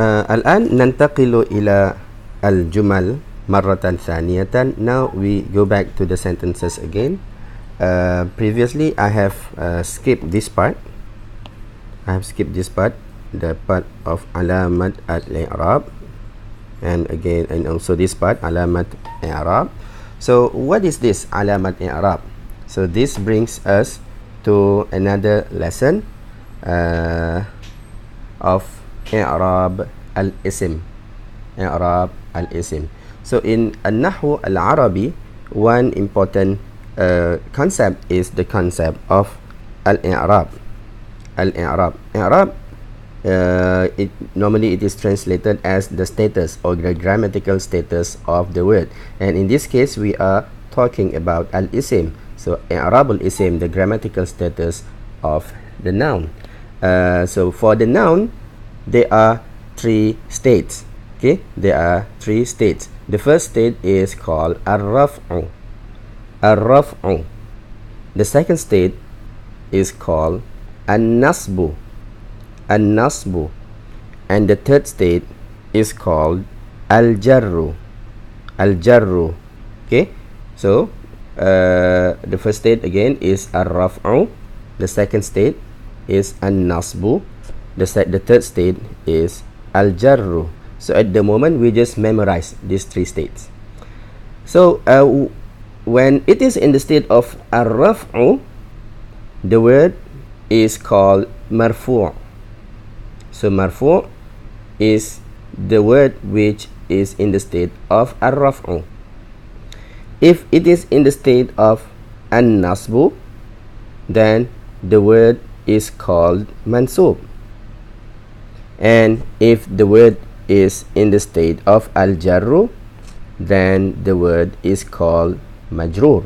الآن ننتقل إلى الجمل مرة ثانية. Now we go back to the sentences again. Previously I have skipped this part. The part of alamat al-i'rab, and again, and also this part, alamat i'rab. So what is this alamat i'rab? So this brings us to another lesson of i'rab al-ism. So in al-nahwu al-arabi, one important concept is the concept of al-i'rab. I'rab, normally it is translated as the status or the grammatical status of the word, and in this case we are talking about al-ism. So i'rab al-ism, the grammatical status of the noun. So for the noun, there are three states. Okay, there are three states. The first state is called ar-raf'u. The second state is called an-nasbu. And the third state is called al-jarru. Okay, so the first state again is ar-raf'u. The second state is an-nasbu. The third state is al-jarru. So at the moment we just memorize these three states. So when it is in the state of ar-raf'u, the word is called marfu'. So marfu' is the word which is in the state of ar-raf'u. If it is in the state of an-nasbu, then the word is called mansub. And if the word is in the state of al-jarru, then the word is called majrur.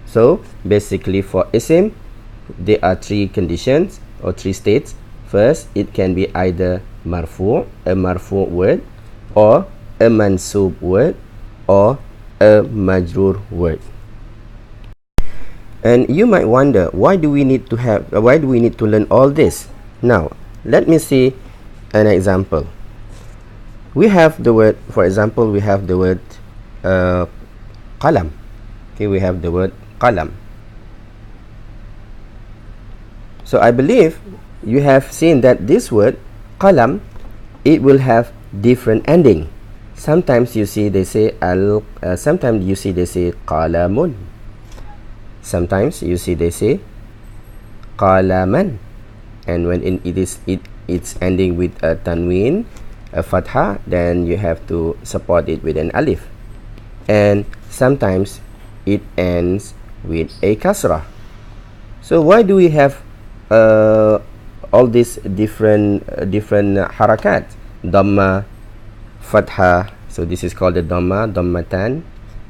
So basically for ism, there are three conditions or three states. First, it can be either marfu', a marfu' word, or a mansub word, or a majrur word. And you might wonder, why do we need to learn all this? Now let me see an example. We have the word, for example, we have the word qalam. Okay, we have the word qalam. So I believe you have seen that this word qalam, it will have different ending. Sometimes you see they say sometimes you see they say qalamun. Sometimes you see they say qalaman. And when it's ending with a tanween, a fatha, then you have to support it with an alif. And sometimes it ends with a kasrah. So why do we have all these different harakat? Dhamma, fatha. So this is called the dhamma, dhammatan,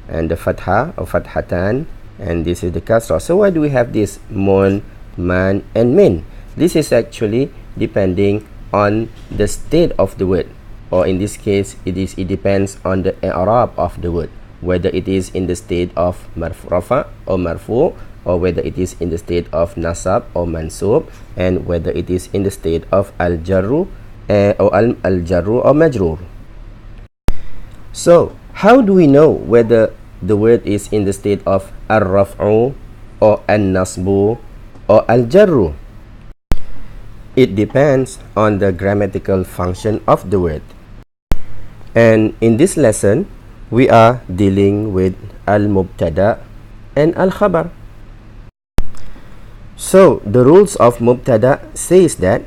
and the fatha or fathatan, and this is the kasrah. So why do we have this mun, man, and min? This is actually depending on the state of the word, or in this case it depends on the i'rab of the word, whether it is in the state of rafa or marfu, or whether it is in the state of nasab or mansub, and whether it is in the state of al-jarru or majrur. So how do we know whether the word is in the state of ar-raf'u or an-nasbu or al-jarru? It depends on the grammatical function of the word. And in this lesson, we are dealing with al-mubtadأ and al-khabar. So the rules of mubtadأ says that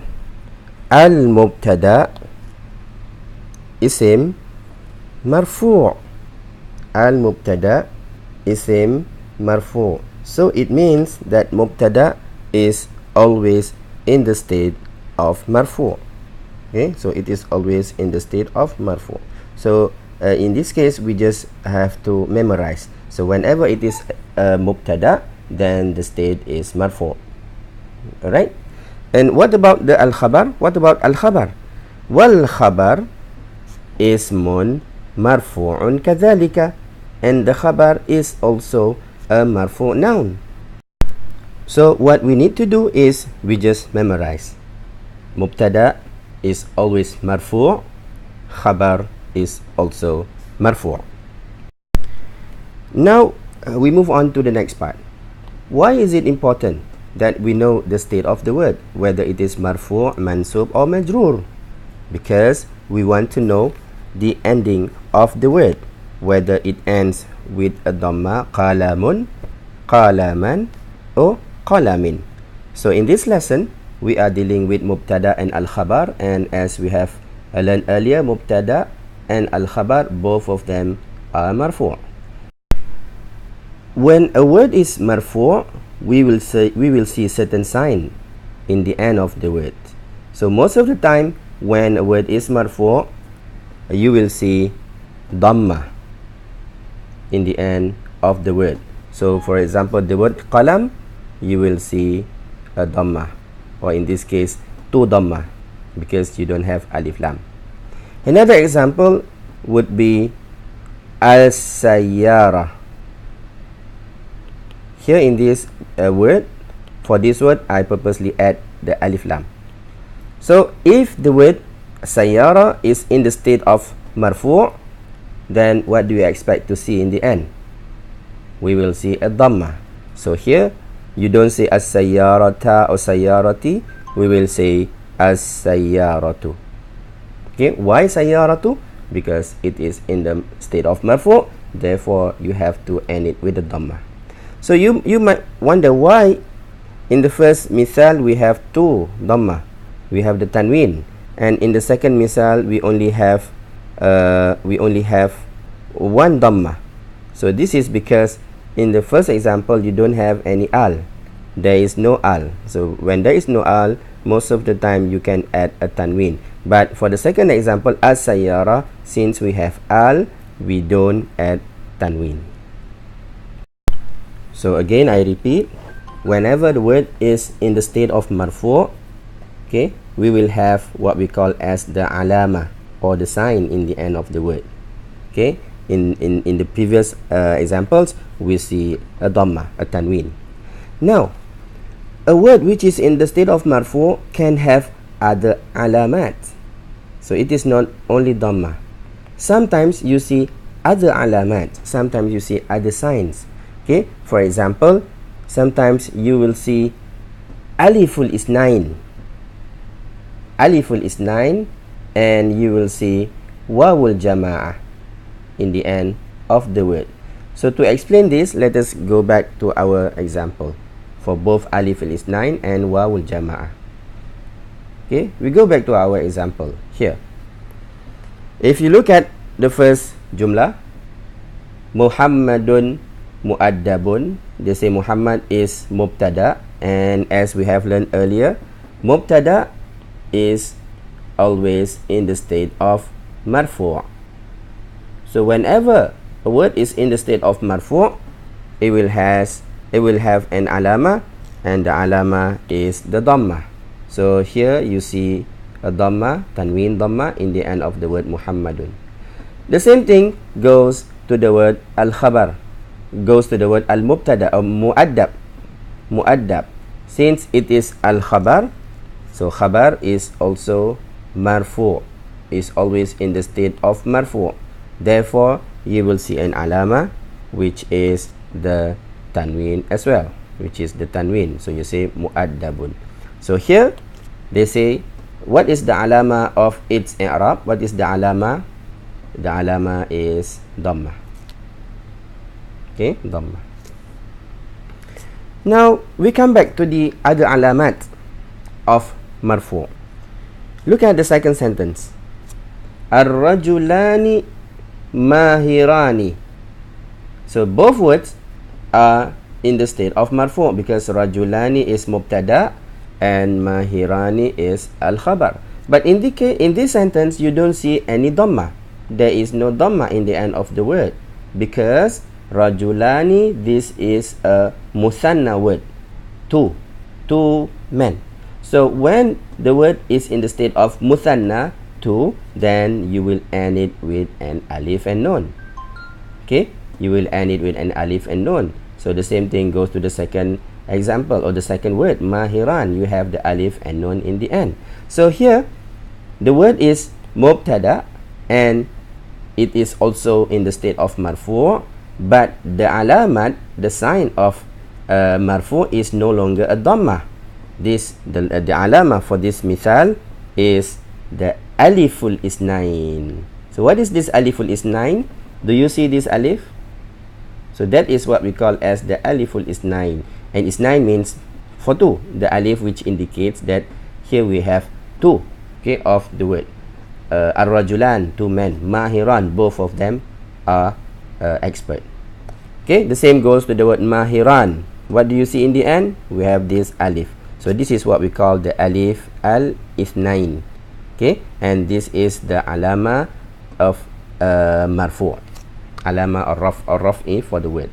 al-mubtadأ isim marfu'. Al-mubtadأ isim marfu'. So it means that mubtadأ is always in the state of marfu'. Okay, so it is always in the state of marfu'. So in this case we just have to memorize. So whenever it is mubtada, then the state is marfu'. Alright, and what about the al-khabar? What about al-khabar? Wal-khabar ismun marfu'un kadhalika, and the khabar is also a marfu' noun. So what we need to do is we just memorize. Mubtada is always marfu', khabar is also marfu'. Now we move on to the next part. Why is it important that we know the state of the word, whether it is marfu', mansub or majroor? Because we want to know the ending of the word, whether it ends with a dhamma, qalamun, qalaman or qalamin. So in this lesson we are dealing with mubtada and al-khabar, and as we have learned earlier, mubtada and al-khabar, both of them are marfu'. When a word is marfu', we will see certain sign in the end of the word. So most of the time when a word is marfu', you will see dhamma in the end of the word. So for example, the word qalam, you will see a dhamma, or in this case two dhamma, because you don't have alif lam. Another example would be al-sayyara. Here in this word, for this word I purposely add the alif lam. So if the word sayyara is in the state of marfu', then what do you expect to see in the end? We will see a dhamma. So here you don't say as-sayyarata or sayyarati, we will say as-sayyaratu. Okay, why sayyaratu? Because it is in the state of marfu', therefore you have to end it with a dhamma. So you might wonder why in the first misal we have two dhamma, we have the tanween, and in the second misal we only have one dhamma. So this is because in the first example you don't have any al, there is no al. So when there is no al, most of the time you can add a tanween. But for the second example, as-sayyara, since we have al, we don't add tanween. So again I repeat, whenever the word is in the state of marfu', okay, we will have what we call as the alama, or the sign in the end of the word. Okay, in the previous examples we see a dhamma, a tanween. Now a word which is in the state of marfu' can have other alamat. So it is not only dhamma. Sometimes you see other alamat, sometimes you see other signs. Okay, for example, sometimes you will see aliful isnain, aliful isnain, and you will see wawul jama'ah in the end of the word. So to explain this, let us go back to our example for both aliful isnain and wawul jama'ah. Okay, we go back to our example here. If you look at the first jumlah, Muhammadun mu'addabun, they say Muhammad is mubtada, and as we have learned earlier, mubtada is always in the state of marfu'. So whenever a word is in the state of marfu', it will have an alama, and the alama is the dhamma. So here you see a dhamma, tanween dhamma in the end of the word Muhammadun. The same thing goes to the word al-khabar, goes to the word al-mubtada or mu'addab. Mu'addab, since it is al-khabar, so khabar is also marfu', is always in the state of marfu'. Therefore you will see an alama, which is the tanween as well, which is the tanween. So you say mu'addabun. So here they say, what is the alama of its i'rab? What is the alama? The alama is dhamma. Okay, dhamma. Now we come back to the other alamat of marfu'. Look at the second sentence. Ar-rajulani mahirani. So both words are in the state of marfu' because rajulani is mubtada and mahirani is al-khabar. But in this sentence you don't see any dhamma. There is no dhamma in the end of the word because rajulani, this is a muthanna word, two men. So when the word is in the state of muthanna, two, then you will end it with an alif and nun. Okay, you will end it with an alif and nun. So the same thing goes to the second example or the second word, mahiran. You have the alif and nun in the end. So here the word is mubtada and it is also in the state of marfu', but the alamat, the sign of marfu' is no longer a dhamma. The alama for this mithal is the aliful isnain. So what is this aliful isnain? Do you see this alif? So that is what we call as the aliful isnain, and isnain means for two, the alif which indicates that here we have two, okay, of the word. Ar-rajulan, two men, mahiran, both of them are expert. Okay, the same goes to the word mahiran. What do you see in the end? We have this alif. So this is what we call the alif al-ithnain. Okay, and this is the alama of marfu', alama or raf'i for the word.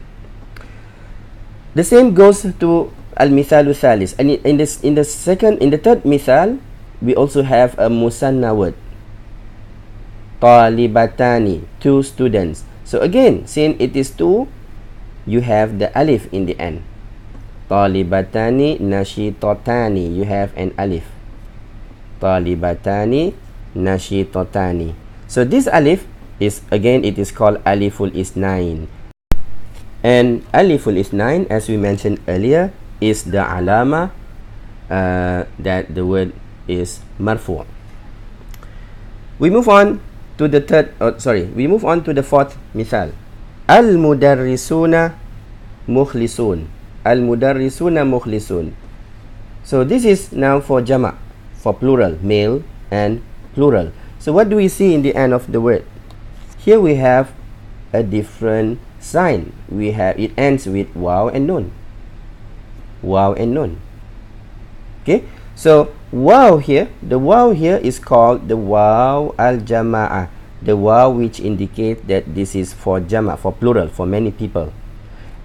The same goes to al-mithalu thalis. And in the third mithal, we also have a musanna word. Talibatani, two students. So again, since it is two, you have the alif in the end. Talibatani nashitatani, you have an alif. Talibatani nashitatani. So this alif is, again, it is called aliful isnain. And aliful isnain, as we mentioned earlier, is the alama that the word is marfu'. We move on to the fourth mithal. Al-mudarrisuna mukhlisun. Al-mudarrisuna mukhlisun. So this is now for jama', for plural, male and plural. So what do we see in the end of the word? Here we have a different sign. It ends with waw and nun. Waw and nun. Okay, so waw here, the waw here is called the waw al-jama'ah, the waw which indicate that this is for jama', for plural, for many people.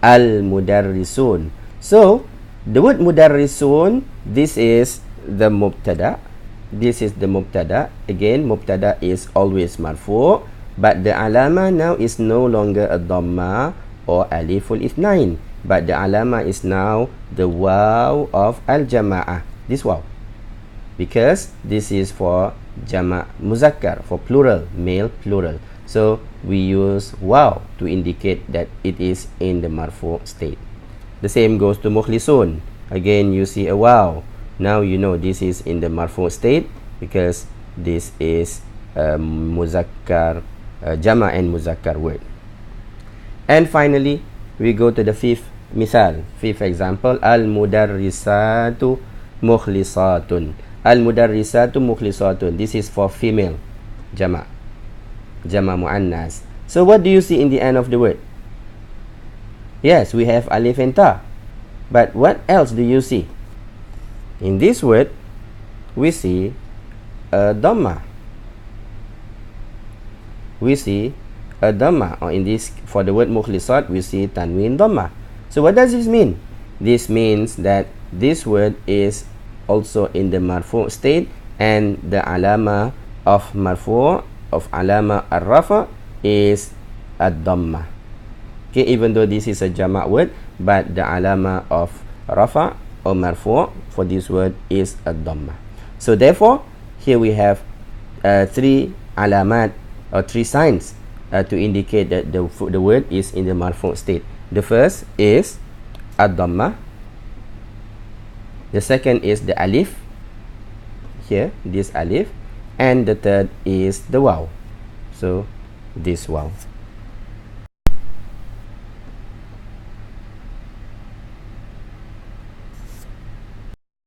Al-mudarrisun. So the word mudarrisun, this is the mubtada'ah. This is the mubtada'ah. Again, mubtada'ah is always marfu', but the alama now is no longer a dhamma or aliful ithnain, but the alama is now the waw of al-jama'ah, this waw, because this is for jama' muzakkar, for plural, male plural. So we use waw to indicate that it is in the marfu' state. The same goes to mukhlisun. Again, you see a waw. Now you know this is in the marfu' state because this is muzakkar, jama' and muzakkar word. And finally, we go to the fifth mithal, fifth example. Al-mudarrisatu mukhlisatun. Al-mudarrisatu mukhlisatun. This is for female, jama' mu'annas. So what do you see in the end of the word? Yes, we have alif and ta. But what else do you see? In this word, we see a dhamma. We see a dhamma, or in this, for the word mukhlisat, we see tanwin dhamma. So what does this mean? This means that this word is also in the marfu' state, and the alama of marfu', of alama ar-rafa, is a dhamma. Okay, even though this is a jama' word, but the alama of rafa or marfu' for this word is a dhamma. So therefore, here we have three alamat, or three signs to indicate that the word is in the marfu' state. The first is ad-dhamma. The second is the alif, here, this alif. And the third is the waw. So this waw.